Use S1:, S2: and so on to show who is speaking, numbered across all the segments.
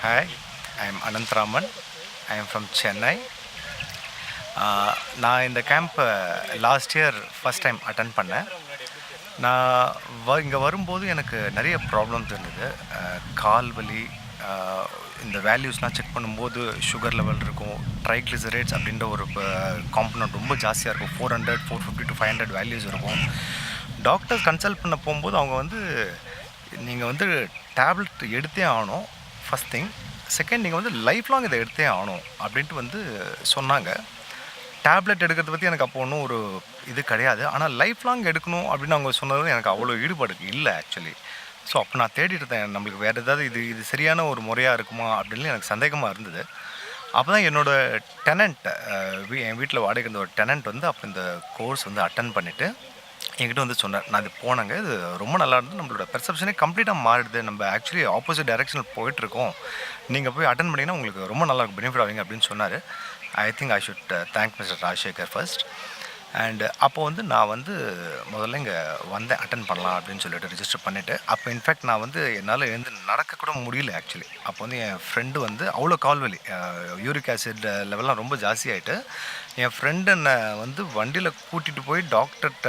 S1: Hi, I am Anantharaman. I am from Chennai. நான் இந்த கேம்ப்பை last year first time attend பண்ணேன். நான் இங்கே வரும்போது எனக்கு நிறைய ப்ராப்ளம்ஸ் இருந்தது. கால் வலி, இந்த வேல்யூஸ்லாம் செக் பண்ணும்போது சுகர் லெவல் இருக்கும், ட்ரைக்ளிசரைட்ஸ் அப்படின்ற ஒரு காம்பனண்ட் ரொம்ப ஜாஸ்தியாக இருக்கும். 400, 450 to 500 வேல்யூஸ் இருக்கும். டாக்டர் கன்சல்ட் பண்ண போகும்போது அவங்க வந்து நீங்கள் வந்து டேப்லெட் எடுத்தே ஆகணும் ஃபஸ்ட் திங். செகண்ட், நீங்கள் வந்து லைஃப் லாங் இதை எடுத்தே ஆகணும் அப்படின்ட்டு வந்து சொன்னாங்க. டேப்லெட் எடுக்கிறத பற்றி எனக்கு அப்போ ஒன்றும் ஒரு இது கிடையாது. ஆனால் லைஃப் லாங் எடுக்கணும் அப்படின்னு அவங்க சொன்னது எனக்கு அவ்வளோ ஈடுபாடு இல்லை ஆக்சுவலி. ஸோ அப்போ நான் தேடிட்டு இருந்தேன், நம்மளுக்கு வேறு ஏதாவது இது சரியான ஒரு முறையாக இருக்குமா அப்படின்னு எனக்கு சந்தேகமாக இருந்தது. அப்போ தான் என்னோடய டெனண்ட், என் வீட்டில் வாடகை இருந்த ஒரு டெனண்ட் வந்து அப்போ இந்த கோர்ஸ் வந்து அட்டன் பண்ணிவிட்டு என்கிட்ட வந்து சொன்னார். நான் இது போனேங்க, இது ரொம்ப நல்லா இருந்தது, நம்மளோட பெர்செப்ஷனே கம்ப்ளீட்டாக மாறிடுது, நம்ம ஆக்சுவலி ஆப்போசிட் டைரெக்ஷனில் போயிட்டுருக்கோம், நீங்கள் போய் அட்டன் பண்ணிங்கன்னா உங்களுக்கு ரொம்ப நல்லா பெனிஃபிட் ஆவீங்க அப்படின்னு சொன்னார். I think I should thank mister Rajasekar first. And அப்போ வந்து நான் வந்து முதல்ல இங்கே வந்தேன் அட்டன் பண்ணலாம் அப்படின்னு சொல்லிட்டு ரிஜிஸ்டர் பண்ணிவிட்டு. அப்போ இன்ஃபேக்ட் நான் வந்து என்னால் எழுந்து நடக்கக்கூட முடியல ஆக்சுவலி. அப்போ வந்து என் ஃப்ரெண்டு வந்து அவ்வளோ கால்வலி, யூரிக் ஆசிட் லெவல்லாம் ரொம்ப ஜாஸ்தியாகிட்டு, என் ஃப்ரெண்டு என்னை வந்து வண்டியில் கூட்டிகிட்டு போய் டாக்டர்கிட்ட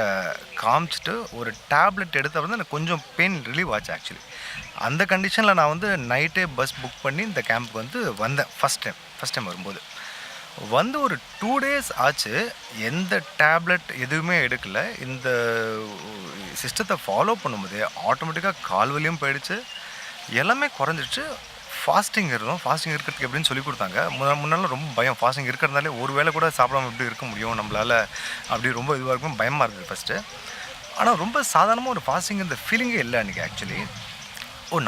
S1: காமிச்சிட்டு ஒரு டேப்லெட் எடுத்த வந்து எனக்கு கொஞ்சம் பெயின் ரிலீவ் ஆச்சு ஆக்சுவலி. அந்த கண்டிஷனில் நான் வந்து நைட்டே பஸ் புக் பண்ணி இந்த கேம்புக்கு வந்து வந்தேன் ஃபஸ்ட் டைம் வரும்போது. வந்து ஒரு 2 days ஆச்சு, எந்த டேப்லெட் எதுவுமே எடுக்கலை. இந்த சிஸ்டத்தை ஃபாலோ பண்ணும்போதே ஆட்டோமேட்டிக்காக கால் வலியும் போயிடுச்சு, எல்லாமே குறைஞ்சிடுச்சு. ஃபாஸ்டிங் இருக்கிறதுக்கு எப்படின்னு சொல்லி கொடுத்தாங்க. முன்னால ரொம்ப பயம், ஃபாஸ்டிங் இருக்கிறதுனாலே ஒரு வேளை கூட சாப்பிடாம எப்படி இருக்க முடியும் நம்மளால், அப்படி ரொம்ப இதுவாக இருக்கும், பயமாக இருந்தது ஃபஸ்ட்டு. ஆனால் ரொம்ப சாதாரணமாக ஒரு ஃபாஸ்டிங் இந்த ஃபீலிங்கே இல்லை அன்றைக்கி ஆக்சுவலி.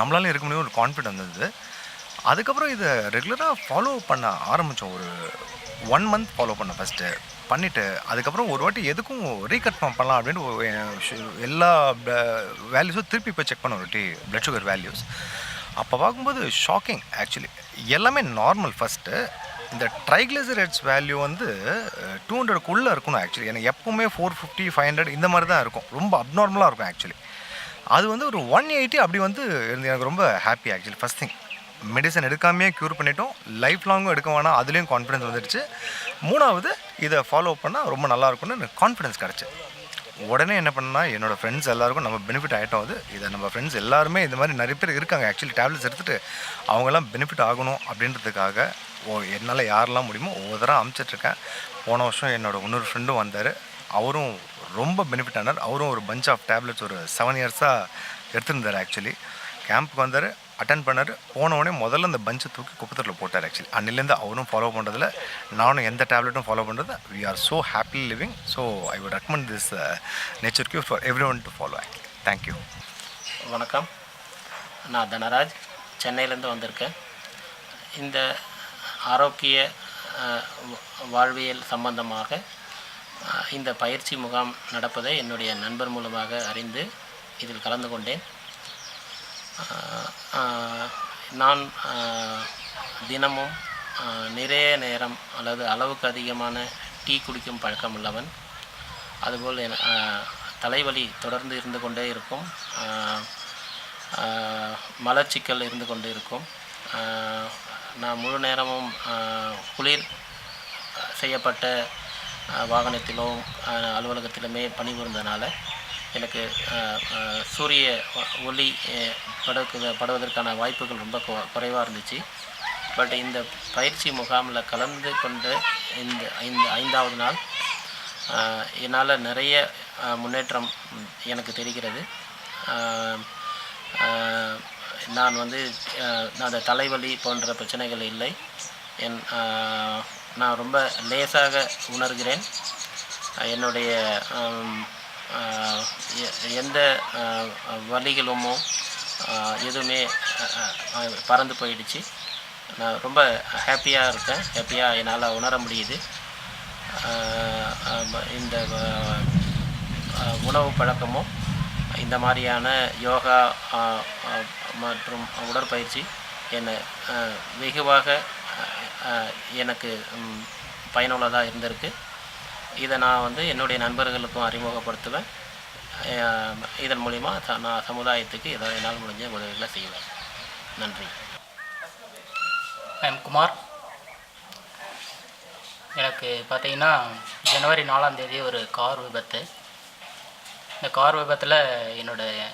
S1: நம்மளால இருக்க முடியும் ஒரு கான்ஃபிடென்ட் இருந்தது. அதுக்கப்புறம் இதை ரெகுலராக ஃபாலோ பண்ண ஆரம்பித்தோம். ஒரு 1 month ஃபாலோ பண்ணேன் ஃபஸ்ட்டு. பண்ணிவிட்டு அதுக்கப்புறம் ஒரு வாட்டி எதுக்கும் ரீகன்ஃபார்ம் பண்ணலாம் அப்படின்ட்டு எல்லா வேல்யூஸும் திருப்பி போய் செக் பண்ண ஒரு வாட்டி ப்ளட் சுகர் வேல்யூஸ். அப்போ பார்க்கும்போது ஷாக்கிங் ஆக்சுவலி. எல்லாமே நார்மல் ஃபஸ்ட்டு. இந்த ட்ரைக்ளிசரைட்ஸ் வேல்யூ வந்து 200க்குள்ளே இருக்கணும் ஆக்சுவலி. எனக்கு எப்போவுமே 450, 500 இந்த மாதிரி தான் இருக்கும், ரொம்ப அப்நார்மலாக இருக்கும் ஆக்சுவலி. அது வந்து ஒரு 180 அப்படி வந்து எனக்கு ரொம்ப happy actually. First thing, medicine எடுக்காமையே க்யூர் பண்ணிட்டோம், லைஃப் லாங்கும் எடுக்க வேணாம், அதுலேயும் கான்ஃபிடன்ஸ் வந்துடுச்சு. 3வது, இதை ஃபாலோ பண்ணால் ரொம்ப நல்லாயிருக்கும்னு எனக்கு கான்ஃபிடன்ஸ் கிடச்சி. உடனே என்ன பண்ணால் என்னோடய ஃப்ரெண்ட்ஸ் எல்லாருக்கும் நம்ம பெனிஃபிட் ஆகிட்டோம். இதை நம்ம ஃப்ரெண்ட்ஸ் எல்லாருமே இந்த மாதிரி நிறைய பேர் இருக்காங்க ஆக்சுவலி, டேப்லெட்ஸ் எடுத்துகிட்டு அவங்கெல்லாம் பெனிஃபிட் ஆகணும் அப்படின்றதுக்காக என்னால் யாரெல்லாம் முடியுமோ ஒவ்வொரு தடவை அமுச்சிட்ருக்கேன். போன வருஷம் என்னோடய இன்னொரு ஃப்ரெண்டும் வந்தார், அவரும் ரொம்ப பெனிஃபிட் ஆனார். அவரும் ஒரு பஞ்ச் ஆஃப் டேப்லெட்ஸ் ஒரு 7 yearsஸாக எடுத்துருந்தார் ஆக்சுவலி. கேம்புக்கு வந்தார், அட்டன் பண்ணார். போனவுடனே முதல்ல அந்த பஞ்சை தூக்கி குப்பத்தில் போட்டார் ஆக்சுவலி. அன்னிலேருந்து அவரும் ஃபாலோ பண்ணுறதில்ல, நானும் எந்த டேப்லெட்டும் ஃபாலோ பண்ணுறது. We are so happy living. So I would recommend this nature cure for everyone to follow actually. Thank you.
S2: வணக்கம், நான் தனராஜ், சென்னையிலேருந்து வந்திருக்கேன். இந்த ஆரோக்கிய வாழ்வியல் சம்பந்தமாக இந்த பயிற்சி முகாம் நடப்பதை என்னுடைய நண்பர் மூலமாக அறிந்து இதில் கலந்து கொண்டேன். நான் தினமும் நிறைய நேரம் அல்லது அளவுக்கு அதிகமான டீ குடிக்கும் பழக்கம் உள்ளவன். அதுபோல் தலைவலி தொடர்ந்து இருந்து கொண்டே இருக்கும், மலச்சிக்கல் இருந்து கொண்டு இருக்கும். நான் முழு நேரமும் குளிர் செய்யப்பட்ட வாகனத்திலும் அலுவலகத்திலுமே பணிபுரிந்ததுனால எனக்கு சூரிய ஒளி படுவதற்கான வாய்ப்புகள் ரொம்ப குறைவாக இருந்துச்சு. பட் இந்த பயிற்சி முகாமில் கலந்து கொண்டு இந்த 5வது நாள் என்னால் நிறைய முன்னேற்றம் எனக்கு தெரிகிறது. நான் வந்து அந்த தலைவலி போன்ற பிரச்சனைகள் இல்லை. நான் ரொம்ப லேசாக உணர்கிறேன். என்னுடைய எந்த வலிகளுமோ எதுவுமே பறந்து போயிடுச்சு. நான் ரொம்ப ஹாப்பியாக இருக்கேன், ஹாப்பியாக என்னால் உணர முடியுது. இந்த உணவு பழக்கமும் இந்த மாதிரியான யோகா மற்றும் உடற்பயிற்சி என்னை வெகுவாக எனக்கு பயனுள்ளதாக இருந்திருக்கு. இதை நான் வந்து என்னுடைய நண்பர்களுக்கும் அறிமுகப்படுத்துவேன். இதன் மூலிமா நான் சமுதாயத்துக்கு ஏதாவது என்னால் முடிஞ்ச உதவிகளை செய்வேன். நன்றி. ஐம் குமார். எனக்கு பார்த்தீங்கன்னா ஜனவரி 4ஆம் தேதி ஒரு கார் விபத்து. இந்த கார் விபத்தில் என்னோடய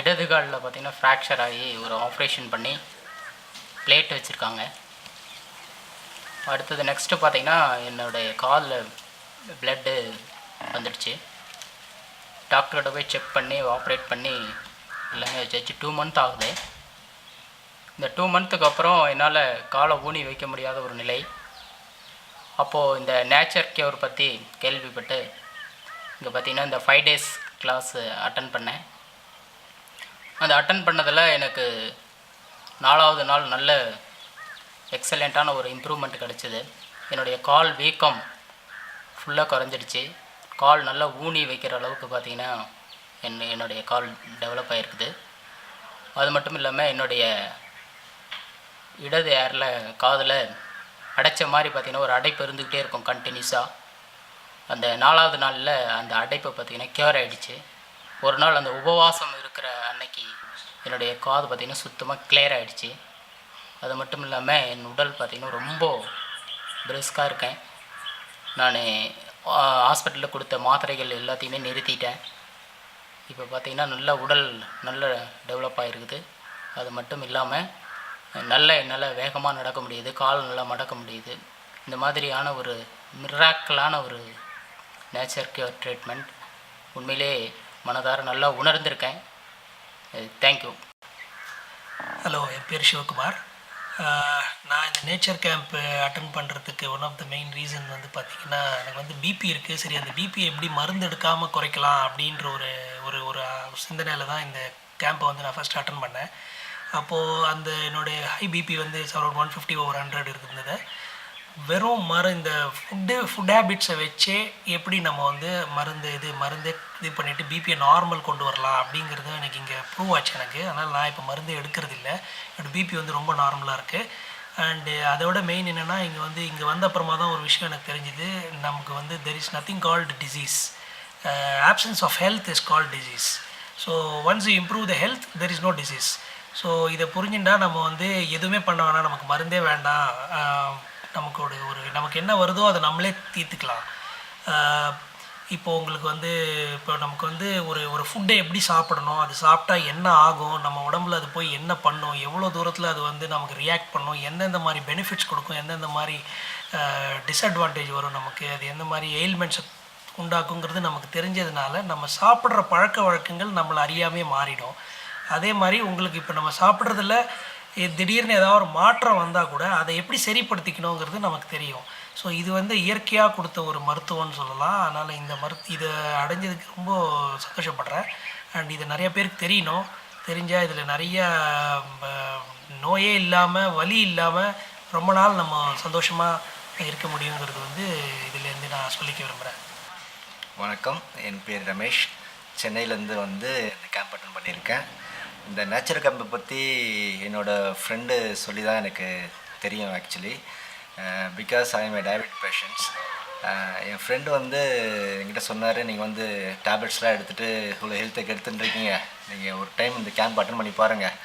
S2: இடது காலில் பார்த்திங்கன்னா ஃப்ராக்சர் ஆகி ஒரு ஆப்ரேஷன் பண்ணி பிளேட் வச்சுருக்காங்க. அடுத்தது நெக்ஸ்ட்டு பார்த்திங்கன்னா என்னுடைய காலில் ப்ளட்டு வந்துடுச்சு. டாக்டர்கிட்ட போய் செக் பண்ணி ஆப்ரேட் பண்ணி எல்லாமே வச்சாச்சு. 2 மந்த் ஆகுது. இந்த 2 மந்த்துக்கு அப்புறம் என்னால் காலை ஊனி வைக்க முடியாத ஒரு நிலை. அப்போது இந்த நேச்சர் கியூர் பற்றி கேள்விப்பட்டு இங்கே பார்த்திங்கன்னா இந்த 5 days கிளாஸ் அட்டன் பண்ணேன். அந்த அட்டன் பண்ணதில் எனக்கு 4வது நாள் நல்ல எக்ஸலண்ட்டான ஒரு இம்ப்ரூவ்மெண்ட் கிடச்சிது. என்னுடைய கால் வீக்கம் ஃபுல்லாக குறைஞ்சிடுச்சு. கால் நல்லா ஊனி வைக்கிற அளவுக்கு பார்த்திங்கன்னா என்னுடைய கால் டெவலப் ஆகிருக்குது. அது மட்டும் இல்லாமல் என்னுடைய இடது ஏரில் காதில் அடைச்ச மாதிரி பார்த்திங்கன்னா ஒரு அடைப்பு இருந்துக்கிட்டே இருக்கும் கண்டினியூஸாக. அந்த 4வது நாளில் அந்த அடைப்பை பார்த்திங்கன்னா க்யூர் ஆகிடுச்சு. ஒரு நாள் அந்த உபவாசம் இருக்கிற அன்னைக்கு என்னுடைய காது பார்த்திங்கன்னா சுத்தமாக கிளியர் ஆகிடுச்சு. அது மட்டும் இல்லாமல் என் உடல் பார்த்திங்கன்னா ரொம்ப பிரிஸ்காக இருக்கேன். நான் ஹாஸ்பிட்டலில் கொடுத்த மாத்திரைகள் எல்லாத்தையுமே நிறுத்திட்டேன். இப்போ பார்த்திங்கன்னா நல்ல உடல் நல்ல டெவலப் ஆகிருக்குது. அது மட்டும் இல்லாமல் என்னால் வேகமாக நடக்க முடியுது, கால் நல்லா மடக்க முடியுது. இந்த மாதிரியான ஒரு மிராக்கலான ஒரு நேச்சர் கியூர் ட்ரீட்மெண்ட் உண்மையிலே மனதார நல்லா உணர்ந்திருக்கேன். தேங்க்யூ.
S3: ஹலோ, என் பேர் சிவகுமார். நான் இந்த நேச்சர் கேம்ப்பு அட்டன் பண்ணுறதுக்கு one of the main reason வந்து பார்த்திங்கன்னா, எனக்கு வந்து பிபி இருக்குது. சரி, அந்த பிபி எப்படி மருந்து எடுக்காமல் குறைக்கலாம் அப்படின்ற ஒரு ஒரு ஒரு சிந்தனையில் தான் இந்த கேம்பை வந்து நான் ஃபஸ்ட்டு அட்டன் பண்ணேன். அப்போது அந்த என்னுடைய ஹை பிபி வந்து அரௌண்ட் 150/100 இருந்தது. வெறும் இந்த ஃபுட் ஹேபிட்ஸை வச்சே எப்படி நம்ம வந்து மருந்து இது பண்ணிவிட்டு பிபியை நார்மல் கொண்டு வரலாம் அப்படிங்கிறது எனக்கு இங்கே ப்ரூவ் ஆச்சு எனக்கு. அதனால் நான் இப்போ மருந்து எடுக்கிறதில்ல. என்னோடய பிபி வந்து ரொம்ப நார்மலாக இருக்குது. அண்டு அதோட மெயின் என்னென்னா, இங்கே வந்த அப்புறமா தான் ஒரு விஷயம் எனக்கு தெரிஞ்சுது. நமக்கு வந்து there is nothing called disease. Absence of health is called disease. So once you improve the health, there is no disease. ஸோ இதை புரிஞ்சுட்டா நம்ம வந்து எதுவுமே பண்ண வேணாம், நமக்கு மருந்தே வேண்டாம், நமக்கு என்ன வருதோ அதை நம்மளே தீர்த்துக்கலாம். இப்போ நமக்கு வந்து ஒரு ஃபுட்டை எப்படி சாப்பிடணும், அது சாப்பிட்டா என்ன ஆகும், நம்ம உடம்புல அது போய் என்ன பண்ணும், எவ்வளோ தூரத்தில் அது வந்து நமக்கு ரியாக்ட் பண்ணும், எந்தெந்த மாதிரி பெனிஃபிட்ஸ் கொடுக்கும், எந்தெந்த மாதிரி டிஸ்அட்வான்டேஜ் வரும், நமக்கு அது எந்த மாதிரி எயில்மெண்ட்ஸை உண்டாக்குங்கிறது நமக்கு தெரிஞ்சதுனால நம்ம சாப்பிட்ற பழக்க வழக்கங்கள் நம்மளை அறியாமே மாறிடும். அதே மாதிரி உங்களுக்கு இப்போ நம்ம சாப்பிட்றதுல திடீர்னு ஏதாவது ஒரு மாற்றம் வந்தால் கூட அதை எப்படி சரிப்படுத்திக்கணுங்கிறது நமக்கு தெரியும். ஸோ இது வந்து இயற்கையாக கொடுத்த ஒரு மருத்துவம்னு சொல்லலாம். அதனால் இதை அடைஞ்சதுக்கு ரொம்ப சந்தோஷப்படுறேன். அண்ட் இது நிறைய பேருக்கு தெரிஞ்சால் இதில் நிறைய நோயே இல்லாமல் வலி இல்லாமல் ரொம்ப நாள் நம்ம சந்தோஷமாக இருக்க முடியுங்கிறது வந்து இதிலேருந்து நான் சொல்லிக்க விரும்புகிறேன்.
S1: வணக்கம், என் பேர் ரமேஷ். சென்னையிலேருந்து வந்து இந்த கேம்ப் அட்டன் பண்ணியிருக்கேன். இந்த நேச்சர் கேம்பை பற்றி என்னோடய ஃப்ரெண்டு சொல்லி தான் எனக்கு தெரியும் actually. Because I M A diabetic patients. N friend வந்து என்கிட்ட சொன்னார், நீங்கள் வந்து டேப்லெட்ஸ்லாம் எடுத்துகிட்டு இவ்வளோ ஹெல்த்தை கெடுத்துட்டுருக்கீங்க, நீங்கள் ஒரு டைம் இந்த கேம்ப் அட்டன் பண்ணி பாருங்கள்,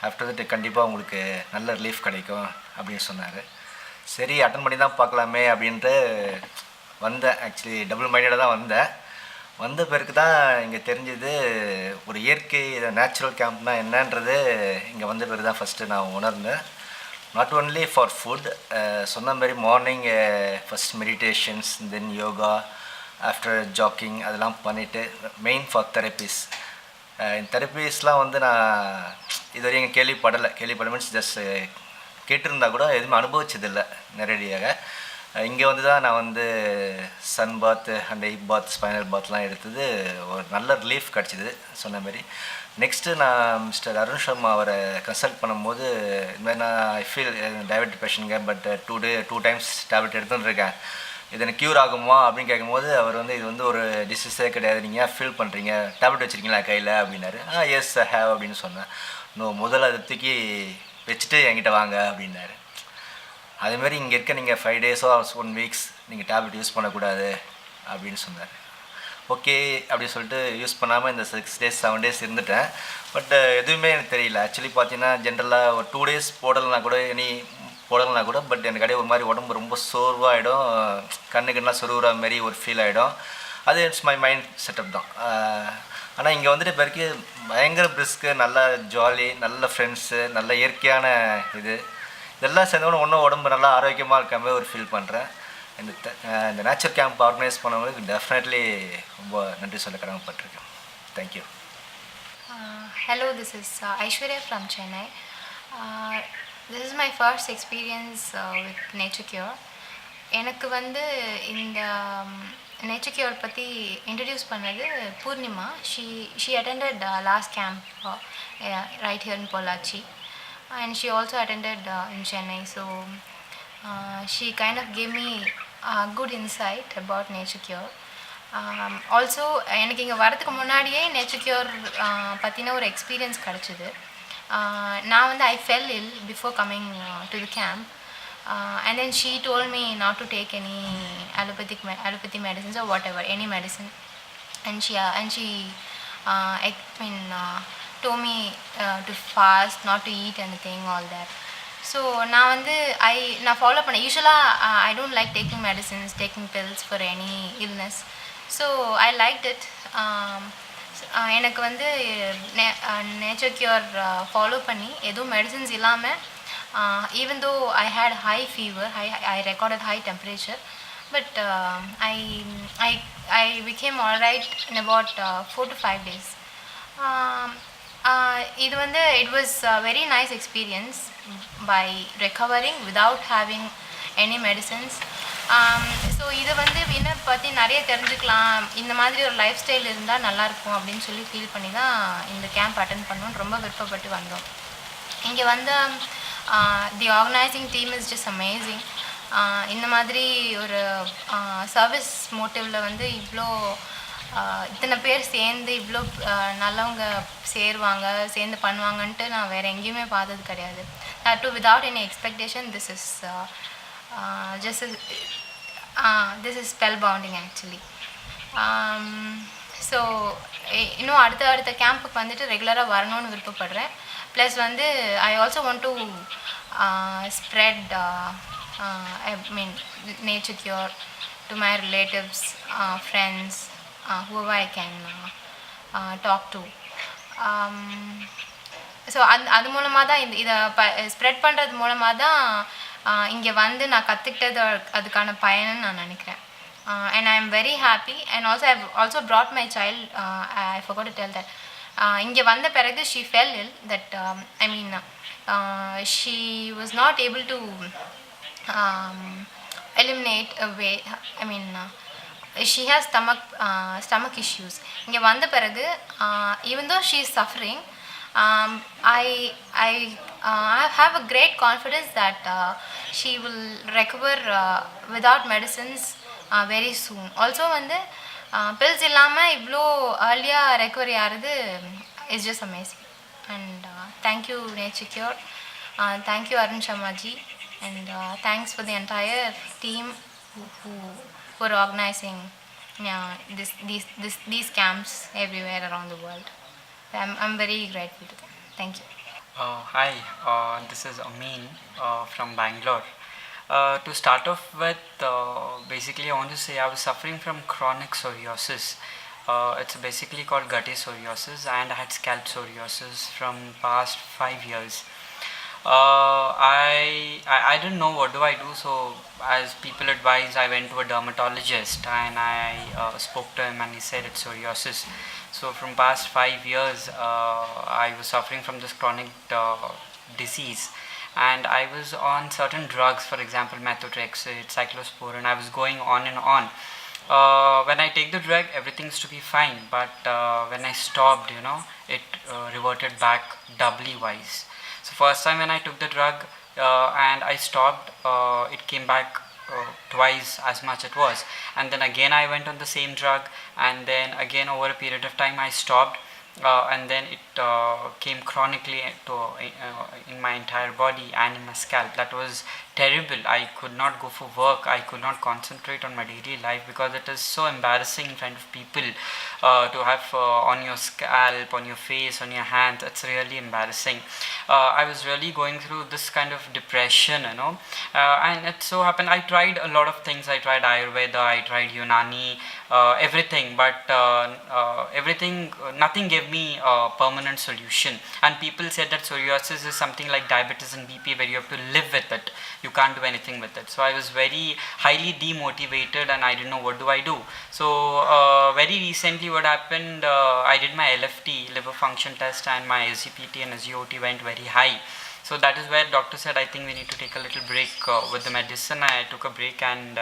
S1: ஆஃப்டர் தட் கண்டிப்பாக உங்களுக்கு நல்ல ரிலீஃப் கிடைக்கும் அப்படின்னு சொன்னார். சரி, அட்டன் பண்ணி தான் பார்க்கலாமே அப்படின்ட்டு வந்தேன். ஆக்சுவலி டபுள் மைண்டடாக தான் வந்த பிறகு தான் இங்கே தெரிஞ்சது ஒரு இயற்கை நேச்சுரல் கேம்ப்னால் என்னன்றது இங்கே வந்த பிறகு தான் ஃபஸ்ட்டு நான் உணர்ந்தேன். நாட் ஓன்லி ஃபார் ஃபுட், சொன்ன மாதிரி மார்னிங் ஃபஸ்ட் மெடிடேஷன்ஸ், தென் யோகா, ஆஃப்டர் ஜாக்கிங் அதெல்லாம் பண்ணிவிட்டு மெயின் ஃபார் தெரப்பீஸ். இந்த தெரப்பீஸ்லாம் வந்து நான் இதுவரையும் கேள்விப்படலை மீன்ஸ் ஜஸ்ட் கேட்டிருந்தா கூட எதுவுமே அனுபவிச்சதில்லை நேரடியாக. இங்கே வந்து தான் நான் வந்து sun bath and hip bath, spinal பாத்லாம் எடுத்தது ஒரு நல்ல ரிலீஃப் கிடச்சிது சொன்ன மாதிரி. நெக்ஸ்ட்டு நான் மிஸ்டர் அருண் சர்மா அவரை கன்சல்ட் பண்ணும்போது இந்த மாதிரி நான் ஐ ஃபீல் டயபெட்டிக் பேஷண்ட்ங்க, பட் 2 டைம்ஸ் டேப்லெட் எடுத்துகிட்டுருக்கேன், இது எனக்கு க்யூர் ஆகுமா அப்படின்னு கேட்கும்போது அவர் வந்து இது வந்து ஒரு டிசீஸே கிடையாது, நீங்கள் ஃபீல் பண்ணுறீங்க, டேப்லெட் வச்சுருக்கீங்களா கையில் அப்படின்னாரு. எஸ் ஐ ஹேவ் அப்படின்னு சொன்னேன். முதல்ல அதை தூக்கி வச்சுட்டு என்கிட்ட வாங்க அப்படின்னாரு. அதேமாதிரி இங்கே இருக்க நீங்கள் 5 days or 1 week நீங்கள் டேப்லெட் யூஸ் பண்ணக்கூடாது அப்படின்னு சொன்னார். ஓகே அப்படின்னு சொல்லிட்டு யூஸ் பண்ணாமல் இந்த 6 days 7 days இருந்துட்டேன். பட் எதுவுமே எனக்கு தெரியல. ஆக்சுவலி பார்த்தீங்கன்னா ஜென்ரலாக ஒரு 2 days போடலைன்னா கூட
S4: போடலைனா கூட பட் எனக்கு அப்படியே ஒரு மாதிரி உடம்பு ரொம்ப சோர்வாகிடும், கண்ணுக்கெல்லாம் சொருகிற மாதிரி ஒரு ஃபீல் ஆகிடும். அது இட்ஸ் மை மைண்ட் செட்டப் தான். ஆனால் இங்கே வந்துட்டு பிறகு பயங்கர பிரிஸ்க்கு, நல்ல ஜாலி, நல்ல ஃப்ரெண்ட்ஸு, நல்ல இயற்கையான இதெல்லாம் சேர்ந்தவொடனே ஒன்றும் உடம்பு நல்லா ஆரோக்கியமாக இருக்க மாதிரி ஒரு ஃபீல் பண்ணுறேன். இந்த நேச்சர் கேம்ப் ஆர்கனைஸ் பண்ணவங்களுக்கு டெஃபினெட்லி ரொம்ப நன்றி சொல்ல கடமைப்பட்டிருக்கேன். Thank you.
S5: Hello, this is Aishwarya from Chennai. This is my first experience with Nature Cure. எனக்கு வந்து இந்த நேச்சர் கியூர் பற்றி இன்ட்ரடியூஸ் பண்ணது Poornima. She attended last camp right here in Pollachi, and she also attended in Chennai. So she kind of gave me good insight about nature cure. Also எனக்கு இங்கே வரதுக்கு முன்னாடியே nature cure பற்றின ஒரு experience கிடச்சிது. நான் வந்து I fell ill before coming to the camp, and then she told me not to take any allopathy medicines or whatever, any medicine, and she told me to fast, not to eat anything, all that. So நான் வந்து நான் follow பண்ணேன். யூஸ்வலாக I don't like taking medicines, taking pills for any illness. So I like it. எனக்கு வந்து nature cure follow பண்ணி எதுவும் medicines இல்லாமல், even though I had high fever, I recorded high temperature, but I became all right in about 4 to 5 days. இது வந்து it was a very nice experience by recovering without having any medicines. So இதை வந்து winner பற்றி நிறைய தெரிஞ்சுக்கலாம், இந்த மாதிரி ஒரு லைஃப் ஸ்டைல் இருந்தால் நல்லாயிருக்கும் அப்படின்னு சொல்லி ஃபீல் பண்ணி தான் இந்த கேம்ப் அட்டென்ட் பண்ணணும்னு ரொம்ப விருப்பப்பட்டு வந்தோம். இங்கே வந்து the organising team is just amazing. இந்த மாதிரி ஒரு சர்வீஸ் மோட்டிவில் வந்து இத்தனை பேர் சேர்ந்து இவ்வளோ நல்லவங்க சேர்ந்து பண்ணுவாங்கன்ட்டு நான் வேறு எங்கேயுமே பார்த்தது கிடையாது. To without any expectation. This is spell bounding actually. So இன்னும் அடுத்த கேம்புக்கு வந்துட்டு ரெகுலராக வரணும்னு விருப்பப்படுறேன். ப்ளஸ் வந்து I also want to spread nature cure to my relatives, friends, whoever I can talk to. So அது மூலமாக தான் இதை ஸ்ப்ரெட் பண்ணுறது மூலமாக தான் இங்கே வந்து நான் கற்றுக்கிட்டது அதுக்கான பயனுன்னு நான் நினைக்கிறேன். And I am very happy, and also I have also brought my child. I forgot to tell that. இங்கே வந்த பிறகு she fell ill, that she was not able to eliminate away. She has stomach issues. இங்கே வந்த பிறகு even though she is suffering, I have a great confidence that she will recover without medicines very soon. Also வந்து pills இல்லாமல் இவ்வளோ earlier recovery ஆகிறது is just amazing. And thank you Nature Cure, thank you Arun Sharmaji, and thanks for the entire team who for organizing these camps everywhere around the world. I'm very grateful to them. Thank you.
S6: Hi, this is Amin from Bangalore. To start off with, basically I want to say I was suffering from chronic psoriasis. It's basically called gutty psoriasis, and I had scalp psoriasis from past 5 years. I didn't know what do I do, so as people advise, I went to a dermatologist, and I spoke to him, and he said it's psoriasis. So from past 5 years I was suffering from this chronic disease, and I was on certain drugs, for example methotrexate, cyclosporin. I was going on and on. When I take the drug, everything's to be fine, but when I stopped, it reverted back doubly wise. So first time when I took the drug and I stopped, it came back twice as much it was, and then again I went on the same drug, and then again over a period of time I stopped, and then it came chronically in my entire body and in my scalp. That was terrible. I could not go for work. I could not concentrate on my daily life because it is so embarrassing in front of people to have on your scalp, on your face, on your hands. It's really embarrassing. I was really going through this kind of depression, and it so happened I tried a lot of things. I tried Ayurveda, I tried Unani, everything, but nothing gave me a permanent solution. And people said that psoriasis is something like diabetes and BP, where you have to live with it. You can't do anything with it. So I was very highly demotivated, and I didn't know what do I do. So very recently, what happened? I did my LFT, liver function test, and my SGPT and SGOT went very high. So that is where doctor said, I think we need to take a little break with the medicine. I took a break, and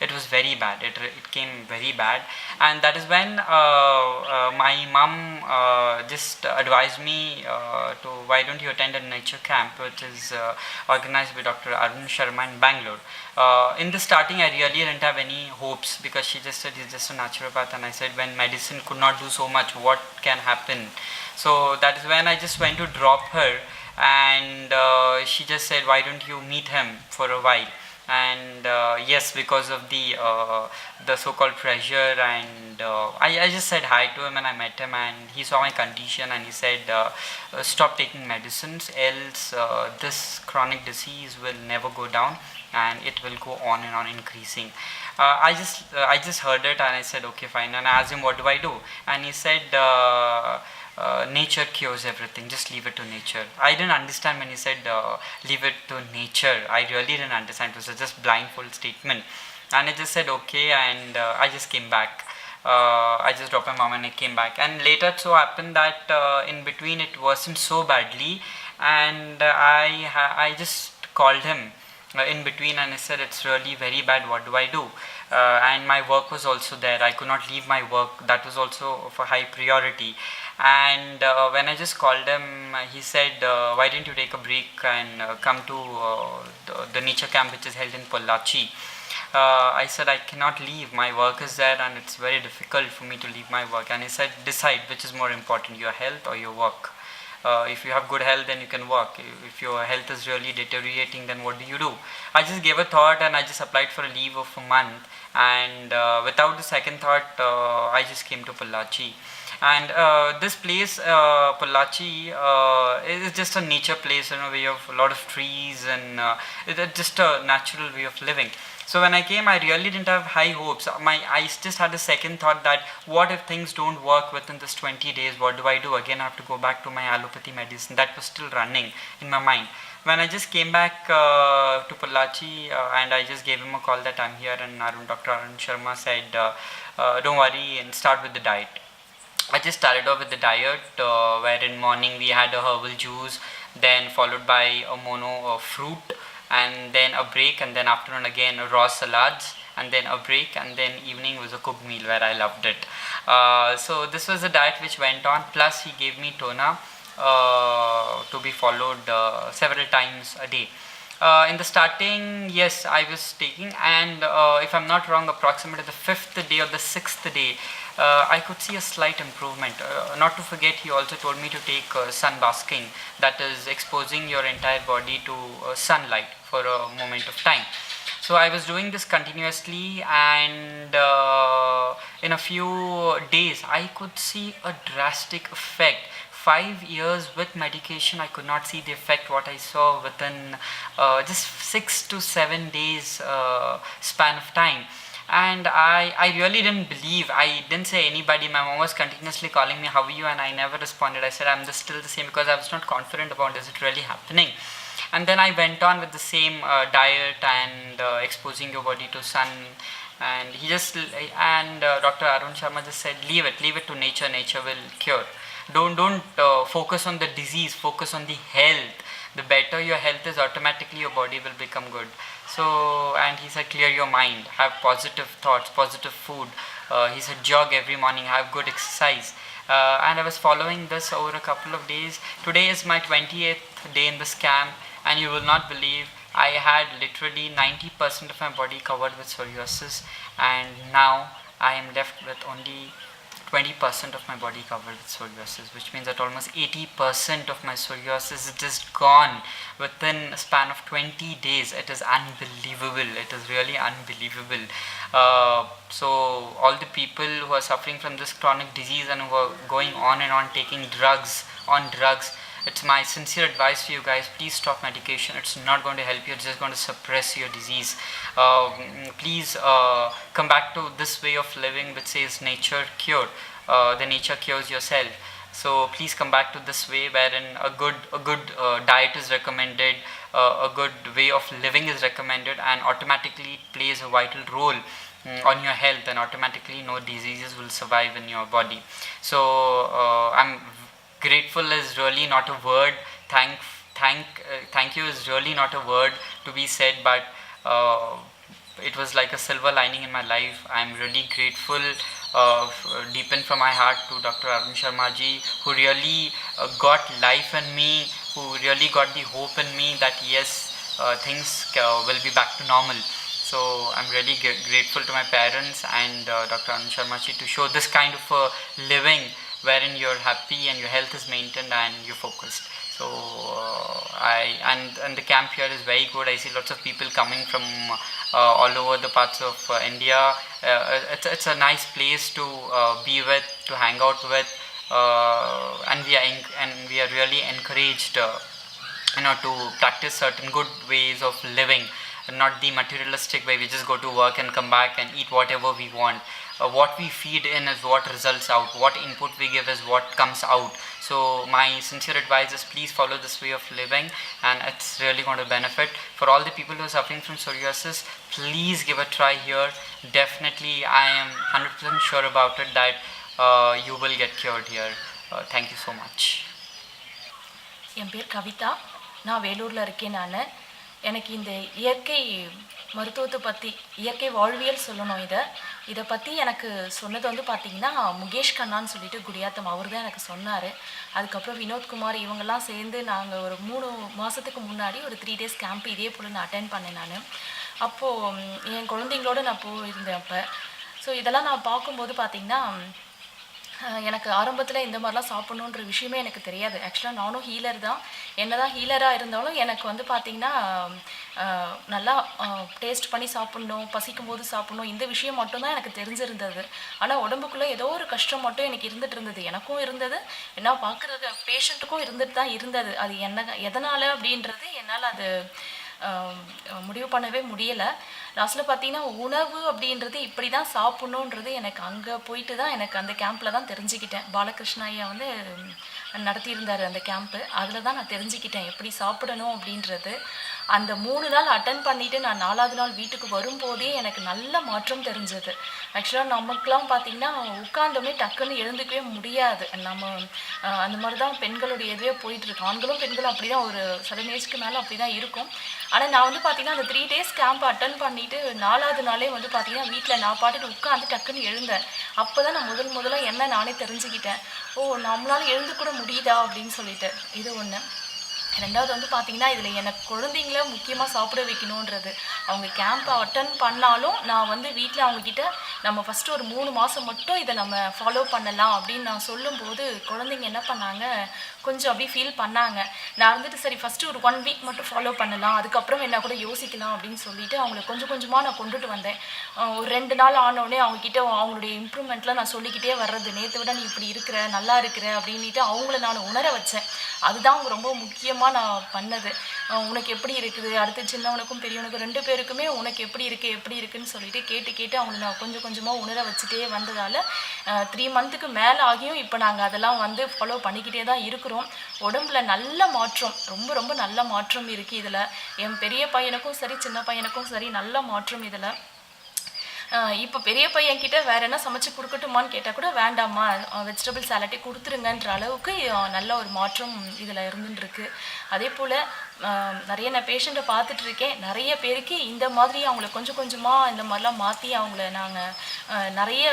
S6: it was very bad. It came very bad, and that is when my mum just advised me to why don't you attend a nature camp, which is organized by Dr. Arun Sharma in Bangalore. In the starting, I really didn't have any hopes, because she just said he's just a naturopath, and I said, when medicine could not do so much, what can happen? So that is when I just went to drop her, and she just said, why don't you meet him for a while? And yes, because of the so-called pressure, and I just said hi to him, and I met him, and he saw my condition, and he said, stop taking medicines, else this chronic disease will never go down, and it will go on and on increasing. I just heard it, and I said, okay, fine. And I asked him, what do I do? And he said, nature cures everything, just leave it to nature. I didn't understand when he said leave it to nature. I really didn't understand. It was just blindfold statement, and I just said okay, and I just came back. I just dropped my mom and I came back, and later it so happened that in between it worsened so badly, and I just called him in between, and I said, it's really very bad, what do I do? And my work was also there. I could not leave my work. That was also of a high priority. And when I just called him, he said, why didn't you take a break and come to the nature camp which is held in Pollachi? I said, I cannot leave, my work is there, and it's very difficult for me to leave my work. And he said, decide which is more important, your health or your work. If you have good health, then you can work. If your health is really deteriorating, then what do you do? I just gave a thought, and I just applied for a leave of a month, and without the second thought, I just came to Pollachi. And this place, Pollachi, is just a nature place, where you have a lot of trees, and it's just a natural way of living. So when I came, I really didn't have high hopes. I just had a second thought that what if things don't work within this 20 days, what do I do? Again, I have to go back to my allopathy medicine. That was still running in my mind. When I just came back to Pollachi, and I just gave him a call that I'm here, and Dr. Arun Sharma said, don't worry, and start with the diet. I just started off with the diet, where in morning we had a herbal juice, then followed by a mono fruit, and then a break, and then afternoon again raw salads, and then a break, and then evening was a cooked meal where I loved it. So this was the diet which went on, plus he gave me tona to be followed several times a day. In the starting, yes, I was taking, and if I'm not wrong, approximately the 5th day or the 6th day, I could see a slight improvement. Not to forget, he also told me to take sun basking, that is exposing your entire body to sunlight for a moment of time. So I was doing this continuously, and in a few days I could see a drastic effect. 5 years with medication, I could not see the effect what I saw within just 6 to 7 days span of time. And I really didn't believe. I didn't say anybody. My mom was continuously calling me, how are you? And I never responded. I said, I'm still the same, because I was not confident about is it really happening. And then I went on with the same diet and exposing your body to sun. And Dr. Arun Sharma just said, leave it to nature. Nature will cure. Don't focus on the disease. Focus on the health. The better your health is, automatically your body will become good. So, and he said, clear your mind, have positive thoughts, positive food. He said, jog every morning, have good exercise. And I was following this over a couple of days. Today is my 28th day in this camp, and you will not believe, I had literally 90% of my body covered with psoriasis, and now I am left with only 20% of my body covered with psoriasis, which means that almost 80% of my psoriasis is just gone within a span of 20 days. It is unbelievable. It is really unbelievable. So all the people who are suffering from this chronic disease and who are going on and on taking drugs, it's my sincere advice to you guys, please stop medication. It's not going to help you, it's just going to suppress your disease. Please come back to this way of living which says nature cure. The nature cures yourself. So please come back to this way wherein a good diet is recommended, a good way of living is recommended, and automatically it plays a vital role on your health, and automatically no diseases will survive in your body. So I'm grateful is really not a word. Thank you is really not a word to be said, but it was like a silver lining in my life. I'm really grateful deep in from my heart to Dr. Arun Sharma ji, who really got life in me, who really got the hope in me that yes, things will be back to normal. So I'm really grateful to my parents and Dr. Arun Sharma ji to show this kind of living wherein you're happy and your health is maintained and you're focused. So and the camp here is very good. I see lots of people coming from all over the parts of India. It's a nice place to be with, to hang out with, and we are really encouraged to practice certain good ways of living, not the materialistic way we just go to work and come back and eat whatever we want. What we feed in is what results out, what input we give is what comes out. So my sincere advice is please follow this way of living, and it's really going to benefit. For all the people who are suffering from psoriasis, please give a try here. Definitely, I am 100% sure about it that you will get cured here. Thank you so much.
S7: என் பேர் கவிதா. நான் வேலூரில் இருக்கேன். எனக்கு இந்த இயற்கை மருத்துவத்தை பற்றி, இயற்கை வாழ்வியல் சொல்லணும். இதை பற்றி எனக்கு சொன்னது வந்து பார்த்திங்கன்னா முகேஷ் கண்ணான்னு சொல்லிட்டு குடியாத்தம், அவர் தான் எனக்கு சொன்னார். அதுக்கப்புறம் வினோத்குமார் இவங்கெல்லாம் சேர்ந்து நாங்கள் ஒரு 3 மாதத்துக்கு முன்னாடி ஒரு 3 days கேம்ப் இதே போல் நான் அட்டென்ட் பண்ணேன். நான் அப்போது என் குழந்தைங்களோட நான் போயிருந்தேன் அப்போ. ஸோ இதெல்லாம் நான் பார்க்கும்போது பார்த்திங்கன்னா எனக்கு ஆரம்பத்தில் இந்த மாதிரிலாம் சாப்பிட்ணுன்ற விஷயமே எனக்கு தெரியாது. ஆக்சுவலாக நானும் ஹீலர் தான். என்ன தான் ஹீலராக இருந்தாலும் எனக்கு வந்து பார்த்திங்கன்னா நல்லா டேஸ்ட் பண்ணி சாப்பிட்ணும், பசிக்கும் போது சாப்பிட்ணும், இந்த விஷயம் மட்டும்தான் எனக்கு தெரிஞ்சிருந்தது. ஆனால் உடம்புக்குள்ளே ஏதோ ஒரு கஷ்டம் மட்டும் எனக்கு இருந்துகிட்டு இருந்தது. எனக்கும் இருந்தது, என்ன பார்க்குறது பேஷண்ட்டுக்கும் இருந்துட்டு தான் இருந்தது. அது எதனால் அப்படின்றது என்னால் அது முடிவு பண்ணவே முடியலை. லாஸ்ட்டில் பார்த்தீங்கன்னா உணவு அப்படின்றது இப்படி தான் சாப்பிட்ணுன்றது எனக்கு அங்கே போயிட்டு தான் எனக்கு அந்த கேம்பில் தான் தெரிஞ்சுக்கிட்டேன். பாலகிருஷ்ண ஐயா வந்து நடத்தியிருந்தார் அந்த கேம்ப்பு. அதில் தான் நான் தெரிஞ்சுக்கிட்டேன் எப்படி சாப்பிடணும் அப்படின்றது. அந்த 3 நாள் அட்டன் பண்ணிவிட்டு நான் 4வது நாள் வீட்டுக்கு வரும்போதே எனக்கு நல்ல மாற்றம் தெரிஞ்சது. ஆக்சுவலாக நமக்குலாம் பார்த்திங்கன்னா உட்காந்தோமே டக்குன்னு எழுந்துக்கவே முடியாது. நம்ம அந்த மாதிரி தான் பெண்களுடைய இதுவே போயிட்டுருக்கு. ஆண்களும் பெண்களும் அப்படி தான் ஒரு 7 ஏஜ்க்கு மேலே அப்படி தான் இருக்கும். ஆனால் நான் வந்து பார்த்திங்கன்னா அந்த 3 days கேம்ப் அட்டன் பண்ணிவிட்டு 4வது நாளே வந்து பார்த்திங்கன்னா வீட்டில் நான் பாட்டுட்டு உட்காந்து டக்குன்னு எழுந்தேன். அப்போ தான் நான் முதல்ல என்ன நானே தெரிஞ்சுக்கிட்டேன். ஓ, நம்மளால எழுந்து கூட முடியுதா அப்படின்னு சொல்லிட்டு. இது ஒன்று. 2வது வந்து பார்த்திங்கன்னா இதில் எனக்கு குழந்தைங்கள முக்கியமாக சாப்பிட வைக்கணுன்றது. அவங்க கேம்பை அட்டன் பண்ணாலும் நான் வந்து வீட்டில் அவங்கக்கிட்ட நம்ம ஃபஸ்ட்டு ஒரு 3 மாதம் மட்டும் இதை நம்ம ஃபாலோ பண்ணலாம் அப்படின்னு நான் சொல்லும்போது குழந்தைங்க என்ன பண்ணாங்க, கொஞ்சம் அப்படியே ஃபீல் பண்ணாங்க. நான் வந்துட்டு சரி ஃபஸ்ட்டு ஒரு 1 week மட்டும் ஃபாலோ பண்ணலாம், அதுக்கப்புறம் என்ன கூட யோசிக்கலாம் அப்படின்னு சொல்லிட்டு அவங்கள கொஞ்சம் கொஞ்சமாக நான் கொண்டுட்டு வந்தேன். ஒரு 2 நாள் ஆனோடனே அவங்கக்கிட்ட அவங்களுடைய இம்ப்ரூவ்மெண்ட்லாம் நான் சொல்லிக்கிட்டே வர்றது, நேற்று விட நீ இப்படி இருக்கிற, நல்லா இருக்கிற அப்படின்ட்டு அவங்கள நான் உணர வச்சேன். அதுதான் அவங்க ரொம்ப முக்கியமாக நான் பண்ணது. உனக்கு எப்படி இருக்குது, அடுத்து சின்னவனுக்கும் பெரியவனுக்கும் 2 பேருக்குமே உனக்கு எப்படி இருக்குன்னு சொல்லிட்டு கேட்டு அவங்களை நான் கொஞ்சம் கொஞ்சமாக உணர வச்சுட்டே வந்ததால் 3 monthக்கு மேலே ஆகியும் இப்போ நாங்கள் அதெல்லாம் வந்து ஃபாலோ பண்ணிக்கிட்டே தான் இருக்கிறோம். உடம்புல நல்ல மாற்றம், ரொம்ப ரொம்ப நல்ல மாற்றம் இருக்குது இதில். என் பெரிய பையனுக்கும் சரி சின்ன பையனுக்கும் சரி நல்ல மாற்றம் இதில். இப்போ பெரிய பையன்கிட்ட வேறு என்ன சமைச்சு கொடுக்கட்டுமான்னு கேட்டால் கூட வேண்டாம்மா, வெஜிடபிள் சாலட்டே கொடுத்துருங்கன்ற அளவுக்கு நல்ல ஒரு மாற்றம் இதில் இருந்துருக்கு. அதே போல் நிறைய நான் பேஷண்ட்டை பார்த்துட்ருக்கேன். நிறைய பேருக்கு இந்த மாதிரி அவங்கள கொஞ்சம் கொஞ்சமாக இந்த மாதிரிலாம் மாற்றி அவங்கள நாங்கள் நிறைய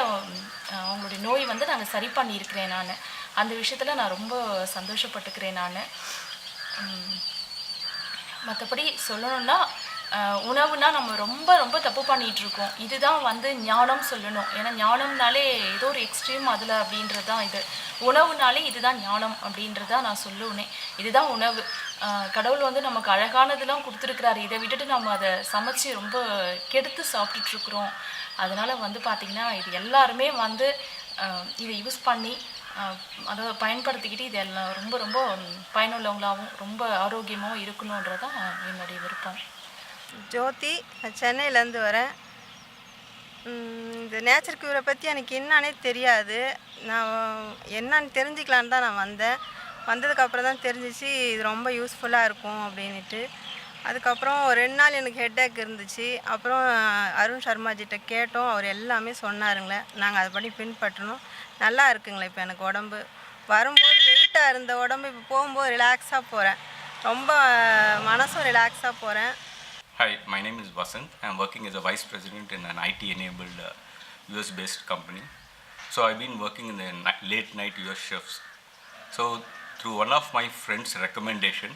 S7: அவங்களுடைய நோய் வந்து நாங்கள் சரி பண்ணியிருக்கிறேன். நான் அந்த விஷயத்தில் நான் ரொம்ப சந்தோஷப்பட்டுக்கிறேன். நான் மற்றபடி சொல்லணுன்னா உணவுனா நம்ம ரொம்ப ரொம்ப தப்பு பண்ணிகிட்டு இருக்கோம். இதுதான் வந்து ஞானம் சொல்லணும். ஏன்னா ஞானம்னாலே ஏதோ ஒரு எக்ஸ்ட்ரீம் அதில் அப்படின்றது தான் இது. உணவுனாலே இதுதான் ஞானம் அப்படின்றது தான் நான் சொல்லுவேனே. இதுதான் உணவு. கடவுள் வந்து நமக்கு அழகானதெல்லாம் கொடுத்துருக்குறாரு. இதை விட்டுட்டு நம்ம அதை சமைச்சு ரொம்ப கெடுத்து சாப்பிட்டுட்ருக்குறோம். அதனால் வந்து பார்த்திங்கன்னா இது எல்லாருமே வந்து இதை யூஸ் பண்ணி அதை பயன்படுத்திக்கிட்டு இது எல்லாம் ரொம்ப ரொம்ப பயனுள்ளவங்களாகவும் ரொம்ப ஆரோக்கியமாகவும் இருக்கணுன்றது தான் என்னுடைய விருப்பம்.
S8: ஜோதி, நான் சென்னையிலேருந்து வரேன். இந்த நேச்சர் க்யூரை பற்றி எனக்கு என்னன்னே தெரியாது. நான் என்னன்னு தெரிஞ்சுக்கலான்னு தான் நான் வந்தேன். வந்ததுக்கப்புறம் தான் தெரிஞ்சிச்சு இது ரொம்ப யூஸ்ஃபுல்லாக இருக்கும் அப்படின்ட்டு. அதுக்கப்புறம் ஒரு 2 நாள் எனக்கு ஹெட்டேக் இருந்துச்சு. அப்புறம் அருண் சர்மாஜிட்ட கேட்டோம். அவர் எல்லாமே சொன்னாருங்களே. நாங்கள் அதை படி பின்பற்றணும். நல்லா இருக்குங்களே இப்போ எனக்கு உடம்பு. வரும்போது வெயிட்டாக இருந்த உடம்பு இப்போ போகும்போது ரிலாக்ஸாக போகிறேன். ரொம்ப மனசும் ரிலாக்ஸாக போகிறேன்.
S9: Hi, my name is Vasant. I am working as a vice president in an IT-enabled US-based company. So I've been working in the late night US shifts. So through one of my friends' recommendation,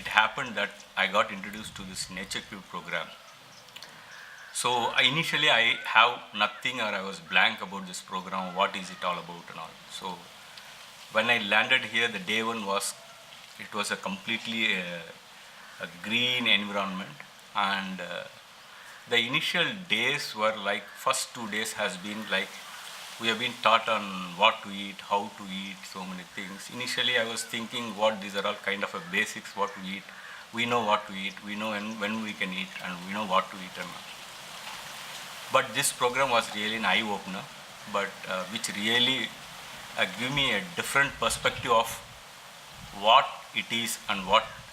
S9: it happened that I got introduced to this Nature Cube program. So initially I have nothing, or I was blank about this program, what is it all about and all. So when I landed here, the day one it was a completely a green environment, and the initial days were like, first 2 days has been like, we have been taught on what to eat, how to eat, so many things. Initially I was thinking what these are all kind of a basics, what to eat. We know what to eat, we know when we can eat, and we know what to eat and all. But this program was really an eye-opener, but which really give me a different perspective of what it is and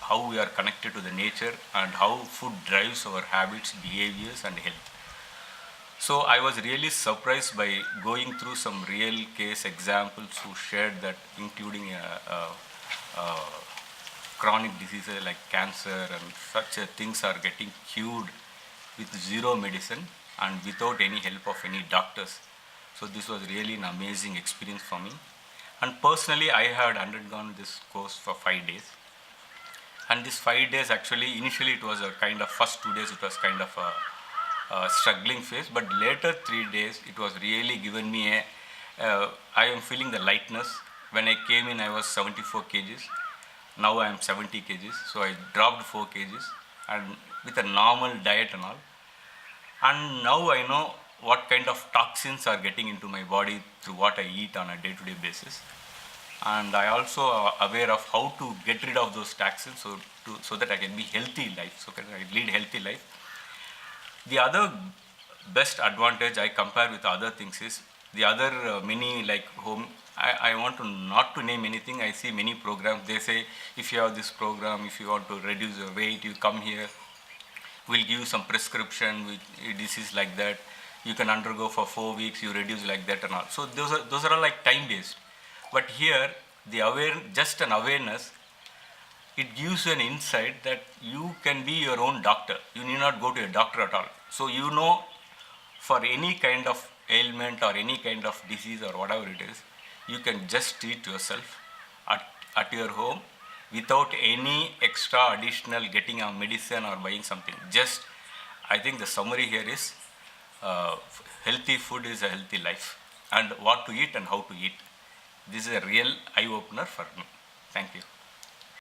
S9: how we are connected to the nature, and how food drives our habits, behaviors and health. So I was really surprised by going through some real case examples who shared that, including chronic diseases like cancer and such things are getting cured with zero medicine and without any help of any doctors. So this was really an amazing experience for me. And personally, I had undergone this course for 5 days. And this 5 days, actually, initially it was a kind of, first 2 days it was kind of a struggling phase, but later 3 days it was really given me I am feeling the lightness. When I came in, I was 74 kgs. Now I am 70 kgs. So I dropped 4 kgs, and with a normal diet and all. And now I know what kind of toxins are getting into my body through what I eat on a day-to-day basis. And I also are aware of how to get rid of those toxins so that I can be healthy life, so that I lead healthy life. The other best advantage I compare with other things is the other many like home. I want to not to name anything. I see many programs. They say if you have this program, if you want to reduce your weight, you come here. We'll give you some prescription with disease like that. You can undergo for 4 weeks. You reduce like that and all. So those are all like time based. But here just an awareness. It gives you an insight that you can be your own doctor. You need not go to a doctor at all. So you know, for any kind of ailment or any kind of disease or whatever it is, you can just treat yourself at your home without any extra additional getting a medicine or buying something. Just, I think the summary here is healthy food is a healthy life, and what to eat and how to eat. This is a real eye-opener for me. Thank you.